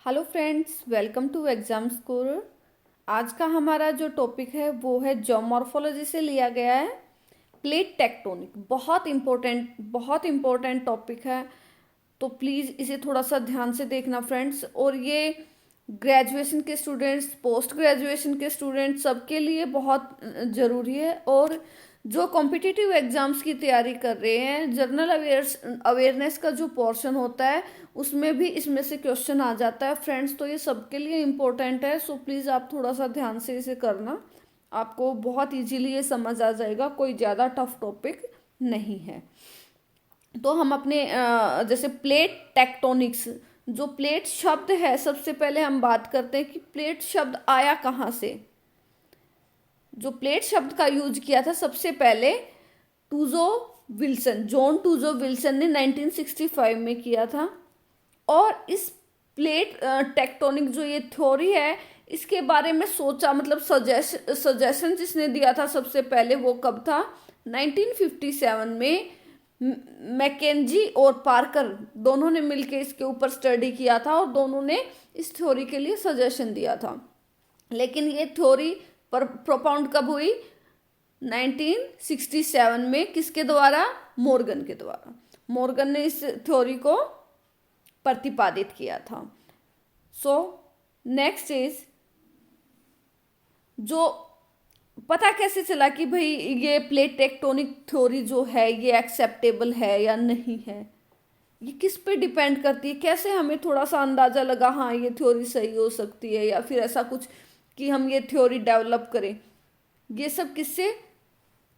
Hello friends, welcome to exam score. आज का हमारा जो टॉपिक है वो है जियोमॉर्फोलॉजी से लिया गया है। प्लेट टेक्टोनिक बहुत इम्पोर्टेंट टॉपिक है, तो प्लीज़ इसे थोड़ा सा ध्यान से देखना फ्रेंड्स। और ये ग्रेजुएशन के स्टूडेंट्स, पोस्ट ग्रेजुएशन के स्टूडेंट्स, सबके लिए बहुत ज़रूरी है। और जो कॉम्पिटिटिव एग्जाम्स की तैयारी कर रहे हैं, जनरल अवेयरनेस का जो पोर्शन होता है उसमें भी इसमें से क्वेश्चन आ जाता है फ्रेंड्स। तो ये सबके लिए इम्पोर्टेंट है, सो प्लीज़ आप थोड़ा सा ध्यान से इसे करना। आपको बहुत इजीली ये समझ आ जाएगा, कोई ज़्यादा टफ टॉपिक नहीं है। तो हम अपने जैसे प्लेट टेक्टोनिक्स, जो प्लेट शब्द है, सबसे पहले हम बात करते हैं कि प्लेट शब्द आया कहाँ से। जो प्लेट शब्द का यूज किया था सबसे पहले जॉन टूजो विल्सन ने 1965 में किया था। और इस प्लेट टेक्टोनिक जो ये थ्योरी है, इसके बारे में सोचा, मतलब सजेशन जिसने दिया था सबसे पहले, वो कब था? 1957 में मैकेंजी और पार्कर दोनों ने मिलकर इसके ऊपर स्टडी किया था और दोनों ने इस थ्योरी के लिए सजेशन दिया था। लेकिन ये थ्योरी पर प्रोपाउंड कब हुई? 1967 में। किसके द्वारा? मॉर्गन के द्वारा। मॉर्गन ने इस थ्योरी को प्रतिपादित किया था। सो नेक्स्ट इज, जो पता कैसे चला कि भाई ये प्लेट टेक्टोनिक थ्योरी जो है ये एक्सेप्टेबल है या नहीं है? ये किस पे डिपेंड करती है? कैसे हमें थोड़ा सा अंदाजा लगा हाँ ये थ्योरी सही हो सकती है, या फिर ऐसा कुछ कि हम ये थ्योरी डेवलप करें? ये सब किससे?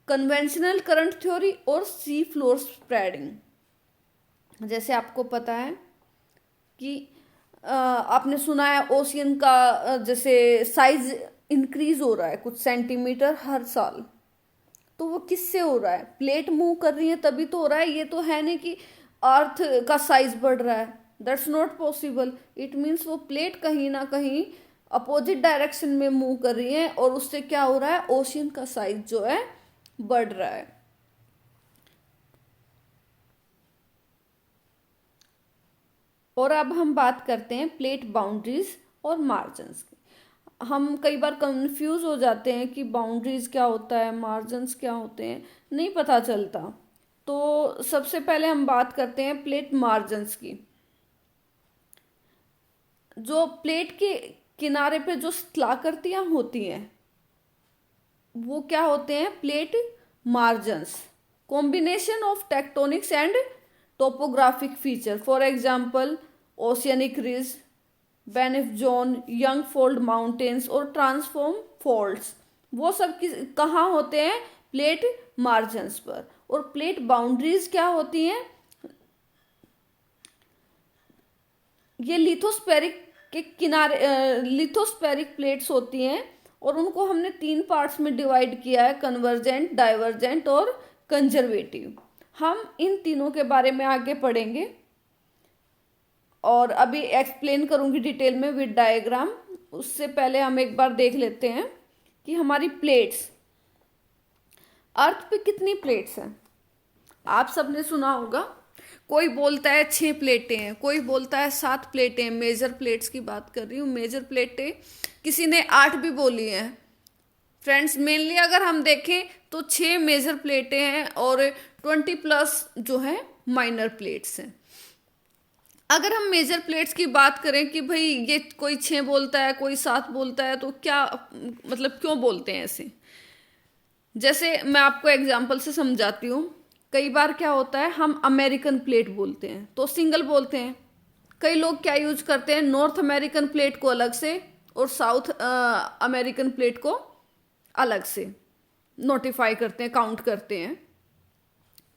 कन्वेंशनल करंट थ्योरी और सी फ्लोर स्प्रेडिंग। जैसे आपको पता है कि आपने सुना है ओशियन का जैसे साइज इंक्रीज हो रहा है कुछ सेंटीमीटर हर साल। तो वो किससे हो रहा है? प्लेट मूव कर रही है तभी तो हो रहा है। ये तो है नहीं कि अर्थ का साइज बढ़ रहा है, that's not possible. It means वो प्लेट कहीं ना कहीं अपोजिट डायरेक्शन में मूव कर रही है और उससे क्या हो रहा है? ओशियन का साइज जो है बढ़ रहा है। और अब हम बात करते हैं प्लेट बाउंड्रीज और मार्जिन्स की। हम कई बार कंफ्यूज हो जाते हैं कि बाउंड्रीज क्या होता है, मार्जिन्स क्या होते हैं, नहीं पता चलता। तो सबसे पहले हम बात करते हैं प्लेट मार्जिन्स की। जो प्लेट के किनारे पे जो स्थलाकृतियां होती हैं वो क्या होते हैं? Plate margins. Combination of tectonics and topographic feature, for example oceanic ridge, Benioff zone, young fold mountains और ट्रांसफॉर्म फोल्ड्स, वो सब कहाँ होते हैं? प्लेट मार्जिन्स पर। और प्लेट बाउंड्रीज क्या होती हैं? ये लिथोस्फेरिक के किनारे, लिथोस्फेरिक प्लेट्स होती हैं और उनको हमने 3 पार्ट्स में डिवाइड किया है, कन्वर्जेंट, डाइवर्जेंट और कंजर्वेटिव। हम इन तीनों के बारे में आगे पढ़ेंगे और अभी एक्सप्लेन करूंगी डिटेल में विद डायग्राम। उससे पहले हम एक बार देख लेते हैं कि हमारी प्लेट्स, अर्थ पे कितनी प्लेट्स हैं। आप सबने सुना होगा, कोई बोलता है 6 प्लेटें हैं, कोई बोलता है 7 प्लेटें हैं। मेजर प्लेट्स की बात कर रही हूँ, मेजर प्लेटें। किसी ने 8 भी बोली हैं फ्रेंड्स। मेनली अगर हम देखें तो 6 मेजर प्लेटें हैं और 20+ जो है माइनर प्लेट्स हैं। अगर हम मेजर प्लेट्स की बात करें कि भाई ये कोई 6 बोलता है, कोई 7 बोलता है, तो क्या मतलब क्यों बोलते हैं ऐसे? जैसे मैं आपको एग्जांपल से समझाती हूँ। कई बार क्या होता है, हम अमेरिकन प्लेट बोलते हैं तो सिंगल बोलते हैं। कई लोग क्या यूज करते हैं, नॉर्थ अमेरिकन प्लेट को अलग से और साउथ अमेरिकन प्लेट को अलग से नोटिफाई करते हैं, काउंट करते हैं।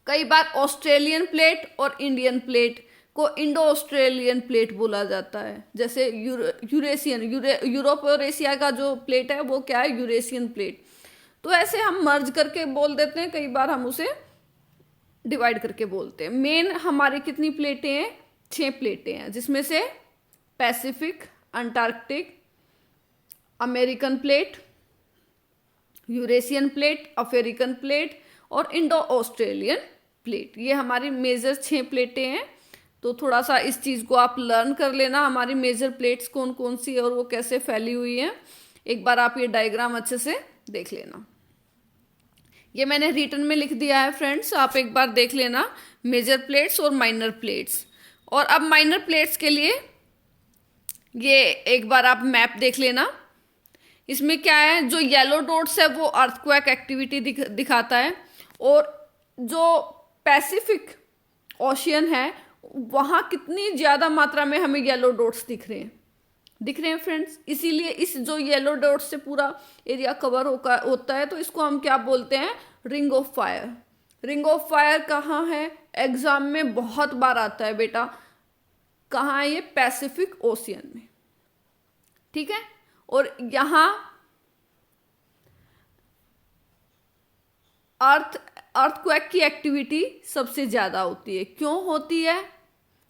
कई बार ऑस्ट्रेलियन प्लेट और इंडियन प्लेट को इंडो ऑस्ट्रेलियन प्लेट बोला जाता है। जैसे यूरोप और एशिया का जो प्लेट है वो क्या है? Eurasian plate. तो ऐसे हम मर्ज करके बोल देते हैं, कई बार हम उसे डिवाइड करके बोलते हैं। मेन हमारी कितनी प्लेटें हैं? 6 प्लेटें हैं, जिसमें से Pacific, Antarctic, American plate, Eurasian plate, African plate और इंडो ऑस्ट्रेलियन प्लेट, ये हमारी मेजर 6 प्लेटें हैं। तो थोड़ा सा इस चीज़ को आप लर्न कर लेना, हमारी मेजर प्लेट्स कौन कौन सी है और वो कैसे फैली हुई है। एक बार आप ये डायग्राम अच्छे से देख लेना। ये मैंने रिटन में लिख दिया है फ्रेंड्स, आप एक बार देख लेना, मेजर प्लेट्स और माइनर प्लेट्स। और अब माइनर प्लेट्स के लिए ये एक बार आप मैप देख लेना। इसमें क्या है, जो येलो डॉट्स है वो अर्थक्वेक एक्टिविटी दिखाता है, और जो पैसिफिक ओशियन है वहाँ कितनी ज़्यादा मात्रा में हमें येलो डॉट्स दिख रहे हैं फ्रेंड्स। इसीलिए इस जो येलो डॉट्स से पूरा एरिया कवर होता है, तो इसको हम क्या बोलते हैं, ring of fire. Ring of fire कहाँ है, एग्जाम में बहुत बार आता है बेटा, कहाँ है ये, पैसिफिक ओशियन में, ठीक है। और यहाँ अर्थक्वेक की एक्टिविटी सबसे ज़्यादा होती है। क्यों होती है,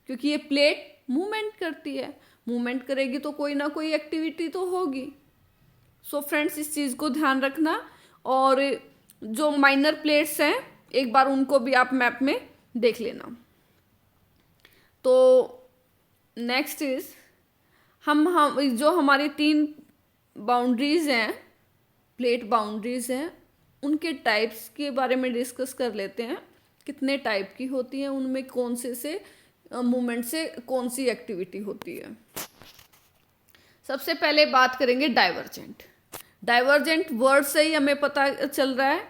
क्योंकि ये प्लेट मूवमेंट करती है, मूवमेंट करेगी तो कोई ना कोई एक्टिविटी तो होगी। सो फ्रेंड्स इस चीज़ को ध्यान रखना। और जो माइनर प्लेट्स हैं एक बार उनको भी आप मैप में देख लेना। तो नेक्स्ट इज हम जो हमारी 3 बाउंड्रीज हैं, प्लेट बाउंड्रीज हैं, उनके टाइप्स के बारे में डिस्कस कर लेते हैं। कितने टाइप की होती हैं, उनमें कौन से मूवमेंट से कौन सी एक्टिविटी होती है। सबसे पहले बात करेंगे डाइवर्जेंट। डाइवर्जेंट वर्ड से ही हमें पता चल रहा है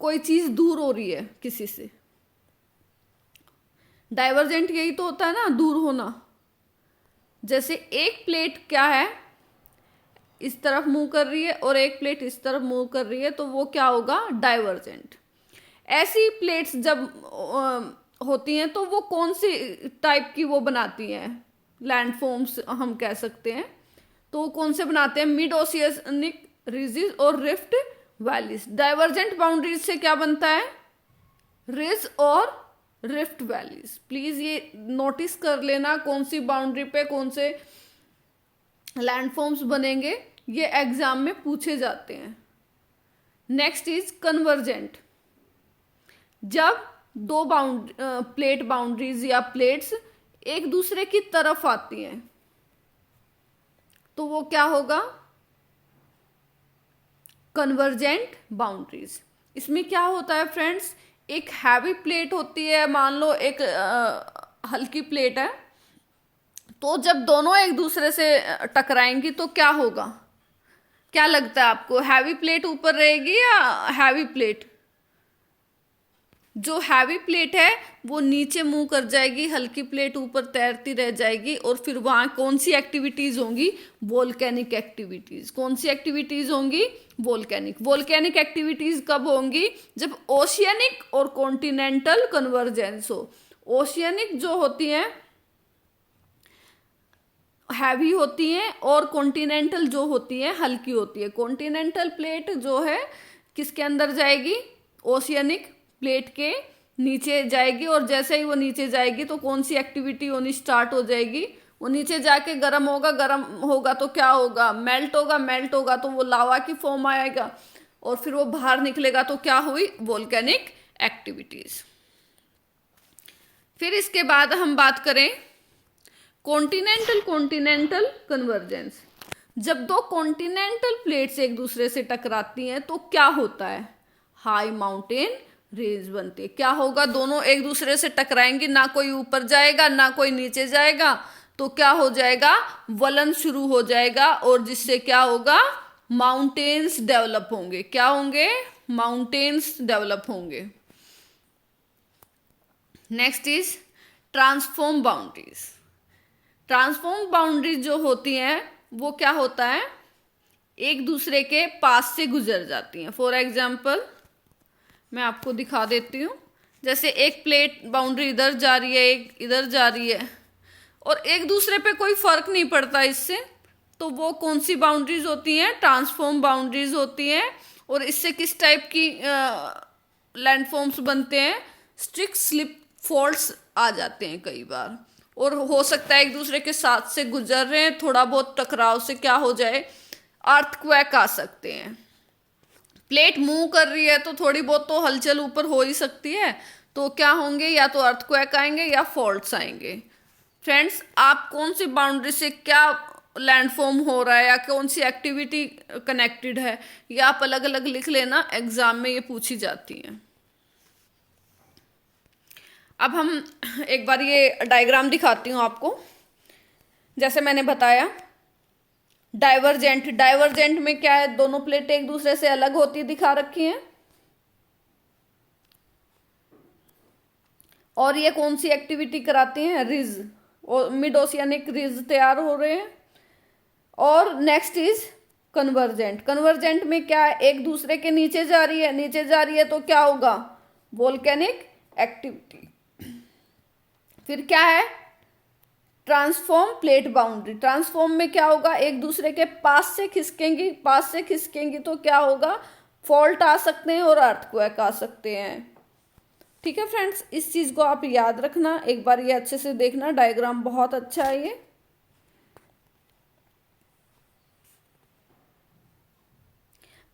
कोई चीज दूर हो रही है किसी से। डाइवर्जेंट यही तो होता है ना, दूर होना। जैसे एक प्लेट क्या है, इस तरफ मूव कर रही है और एक प्लेट इस तरफ मूव कर रही है, तो वो क्या होगा, डाइवर्जेंट। ऐसी प्लेट्स जब होती हैं तो वो कौन सी टाइप की वो बनाती हैं, लैंडफॉर्म्स हम कह सकते हैं। तो वो कौन से बनाते हैं, मिड ओशियनिक रिजेस और रिफ्ट वैलीज। डाइवर्जेंट बाउंड्रीज से क्या बनता है, रिज और रिफ्ट वैलीज। प्लीज ये नोटिस कर लेना, कौन सी बाउंड्री पे कौन से लैंडफॉर्म्स बनेंगे, ये एग्जाम में पूछे जाते हैं। Next is convergent. जब 2 प्लेट बाउंड्रीज या प्लेट्स एक दूसरे की तरफ आती हैं तो वो क्या होगा, कन्वर्जेंट बाउंड्रीज। इसमें क्या होता है फ्रेंड्स, एक हैवी प्लेट होती है, मान लो एक हल्की प्लेट है, तो जब दोनों एक दूसरे से टकराएंगी तो क्या होगा, क्या लगता है आपको, हैवी प्लेट ऊपर रहेगी या हैवी प्लेट? जो हैवी प्लेट है वो नीचे मूव कर जाएगी, हल्की प्लेट ऊपर तैरती रह जाएगी, और फिर वहां कौन सी एक्टिविटीज होंगी, वोल्केनिक एक्टिविटीज। कौन सी एक्टिविटीज होंगी, वोल्केनिक। वोल्केनिक एक्टिविटीज कब होंगी, जब ओशियनिक और कॉन्टिनेंटल कन्वर्जेंस हो। ओशियनिक जो होती हैं हैवी होती हैं, और कॉन्टिनेंटल जो होती है हल्की होती है। कॉन्टिनेंटल प्लेट जो है किसके अंदर जाएगी, ओशियनिक प्लेट के नीचे जाएगी, और जैसे ही वो नीचे जाएगी तो कौन सी एक्टिविटी होनी स्टार्ट हो जाएगी, वो नीचे जाके गर्म होगा, गर्म होगा तो क्या होगा, मेल्ट होगा, मेल्ट होगा तो वो लावा की फॉर्म आएगा, और फिर वो बाहर निकलेगा तो क्या हुई, वोल्केनिक एक्टिविटीज। फिर इसके बाद हम बात करें कॉन्टिनेंटल कन्वर्जेंस। जब 2 कॉन्टिनेंटल प्लेट्स एक दूसरे से टकराती हैं तो क्या होता है, हाई माउंटेन रेंज बनती है। क्या होगा, दोनों एक दूसरे से टकराएंगे, ना कोई ऊपर जाएगा ना कोई नीचे जाएगा, तो क्या हो जाएगा, वलन शुरू हो जाएगा, और जिससे क्या होगा, माउंटेन्स डेवलप होंगे। क्या होंगे, माउंटेन्स डेवलप होंगे। Next is transform boundaries. Transform boundaries जो होती हैं वो क्या होता है, एक दूसरे के पास से गुजर जाती हैं। फॉर एग्जाम्पल मैं आपको दिखा देती हूँ, जैसे एक प्लेट बाउंड्री इधर जा रही है, एक इधर जा रही है, और एक दूसरे पे कोई फर्क नहीं पड़ता इससे, तो वो कौन सी बाउंड्रीज होती हैं, ट्रांसफॉर्म बाउंड्रीज होती हैं। और इससे किस टाइप की लैंडफॉर्म्स बनते हैं, स्ट्रिक्ट स्लिप फॉल्ट्स आ जाते हैं कई बार, और हो सकता है एक दूसरे के साथ से गुजर रहे हैं, थोड़ा बहुत टकराव से क्या हो जाए, अर्थक्वेक आ सकते हैं। प्लेट मूव कर रही है तो थोड़ी बहुत तो हलचल ऊपर हो ही सकती है, तो क्या होंगे, या तो अर्थक्वेक आएंगे या फॉल्ट्स आएंगे। फ्रेंड्स, आप कौन सी बाउंड्री से क्या लैंडफॉर्म हो रहा है या कौन सी एक्टिविटी कनेक्टेड है, ये आप अलग अलग लिख लेना, एग्जाम में ये पूछी जाती हैं। अब हम एक बार ये डायग्राम दिखाती हूँ आपको। जैसे मैंने बताया डाइवर्जेंट, डाइवर्जेंट में क्या है, दोनों प्लेटें एक दूसरे से अलग होती दिखा रखी हैं। और ये कौन सी एक्टिविटी कराती हैं, रिज, और मिड ओशियानिक रिज तैयार हो रहे हैं। और नेक्स्ट इज कन्वर्जेंट, कन्वर्जेंट में क्या है, एक दूसरे के नीचे जा रही है, नीचे जा रही है तो क्या होगा, वोल्केनिक एक्टिविटी। फिर क्या है, ट्रांसफॉर्म प्लेट बाउंड्री, ट्रांसफॉर्म में क्या होगा, एक दूसरे के पास से खिसकेंगी, पास से खिसकेंगी तो क्या होगा, फॉल्ट आ सकते हैं और अर्थक्वेक आ सकते हैं। ठीक है फ्रेंड्स, इस चीज को आप याद रखना, एक बार ये अच्छे से देखना, डायग्राम बहुत अच्छा है ये।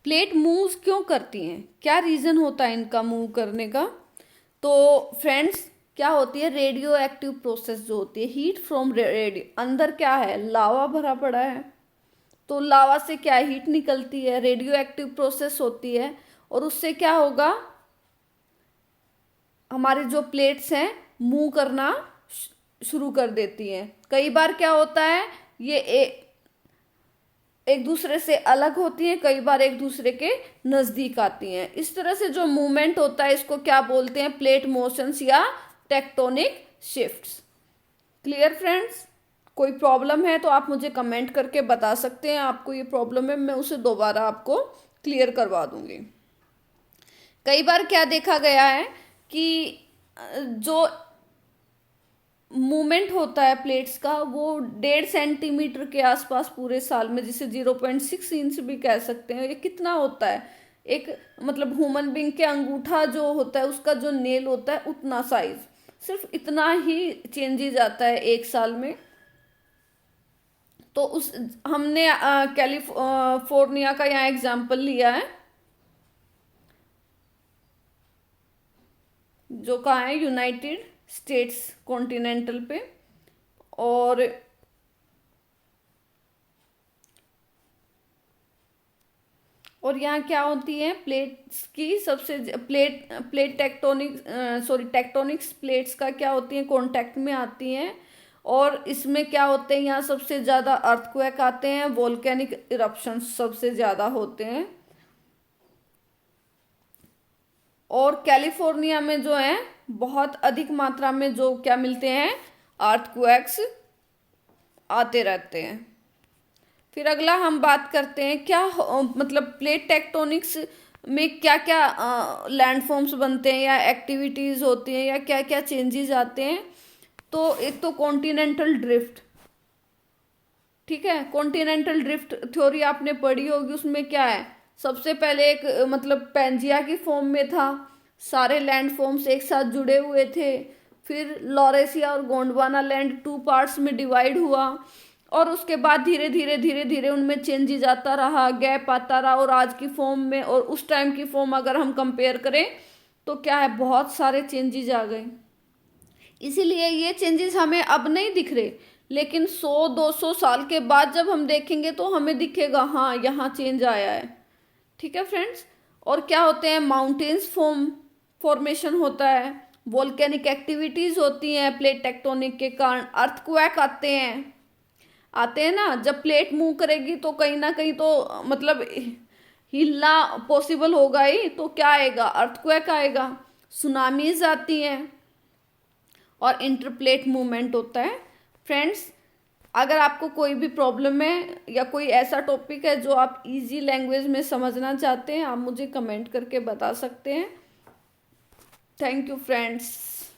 प्लेट मूव क्यों करती हैं, क्या रीजन होता है इनका मूव करने का। तो फ्रेंड्स क्या होती है, रेडियो एक्टिव प्रोसेस जो होती है, हीट फ्रॉम रेडियो, अंदर क्या है, लावा भरा पड़ा है, तो लावा से क्या हीट निकलती है, रेडियो एक्टिव प्रोसेस होती है, और उससे क्या होगा, हमारी जो प्लेट्स हैं मूव करना शुरू कर देती हैं। कई बार क्या होता है, ये एक दूसरे से अलग होती हैं, कई बार एक दूसरे के नजदीक आती हैं। इस तरह से जो मूवमेंट होता है इसको क्या बोलते हैं, प्लेट मोशंस या टेक्टोनिक शिफ्ट्स। क्लियर फ्रेंड्स, कोई प्रॉब्लम है तो आप मुझे कमेंट करके बता सकते हैं, आपको ये प्रॉब्लम है, मैं उसे दोबारा आपको क्लियर करवा दूंगी। कई बार क्या देखा गया है कि जो मूवमेंट होता है प्लेट्स का वो 1.5 सेंटीमीटर के आसपास पूरे साल में, जिसे 0.6 इंच भी कह सकते हैं। ये कितना होता है, एक मतलब ह्यूमन बींग के अंगूठा जो होता है उसका जो नेल होता है उतना साइज, सिर्फ इतना ही चेंजेज आता है एक साल में। तो उस हमने कैलिफोर्निया का यहाँ एग्जाम्पल लिया है, जो कहाँ है, यूनाइटेड स्टेट्स कॉन्टिनेंटल पे। और यहाँ क्या होती है, प्लेट्स की सबसे प्लेट टेक्टोनिक्स प्लेट्स का क्या होती है, कांटेक्ट में आती हैं, और इसमें क्या होते हैं, यहाँ सबसे ज्यादा अर्थक्वेक आते हैं, वोल्केनिक इरप्शंस सबसे ज्यादा होते हैं। और कैलिफोर्निया में जो है बहुत अधिक मात्रा में जो क्या मिलते हैं, अर्थक्वेक्स आते रहते हैं। फिर अगला हम बात करते हैं क्या मतलब प्लेट टेक्टोनिक्स में क्या क्या लैंडफॉर्म्स बनते हैं या एक्टिविटीज होती हैं या क्या क्या चेंजेस आते हैं। तो एक तो कॉन्टिनेंटल ड्रिफ्ट, ठीक है, कॉन्टिनेंटल ड्रिफ्ट थ्योरी आपने पढ़ी होगी। उसमें क्या है, सबसे पहले एक मतलब पैंजिया की फॉर्म में था, सारे लैंड फॉर्म्स एक साथ जुड़े हुए थे। फिर लॉरेसिया और गोंडवाना लैंड 2 पार्ट्स में डिवाइड हुआ, और उसके बाद धीरे धीरे उनमें चेंजेस आता रहा, गैप आता रहा, और आज की फॉर्म में और उस टाइम की फॉर्म अगर हम कंपेयर करें तो क्या है, बहुत सारे चेंजेस आ गए। इसीलिए ये चेंजेस हमें अब नहीं दिख रहे, लेकिन 100-200 साल के बाद जब हम देखेंगे तो हमें दिखेगा हाँ यहाँ चेंज आया है। ठीक है फ्रेंड्स, और क्या होते हैं, माउंटेन्स फॉर्मेशन होता है, वोल्केनिक एक्टिविटीज होती हैं प्लेट टेक्टोनिक के कारण, अर्थक्वेक आते हैं ना, जब प्लेट मूव करेगी तो कहीं ना कहीं तो मतलब हिलना पॉसिबल होगा ही, तो क्या आएगा, अर्थक्वेक आएगा, सुनामीज आती हैं, और इंटरप्लेट मूवमेंट होता है। फ्रेंड्स, अगर आपको कोई भी प्रॉब्लम है या कोई ऐसा टॉपिक है जो आप इजी लैंग्वेज में समझना चाहते हैं, आप मुझे कमेंट करके बता सकते हैं। Thank you friends.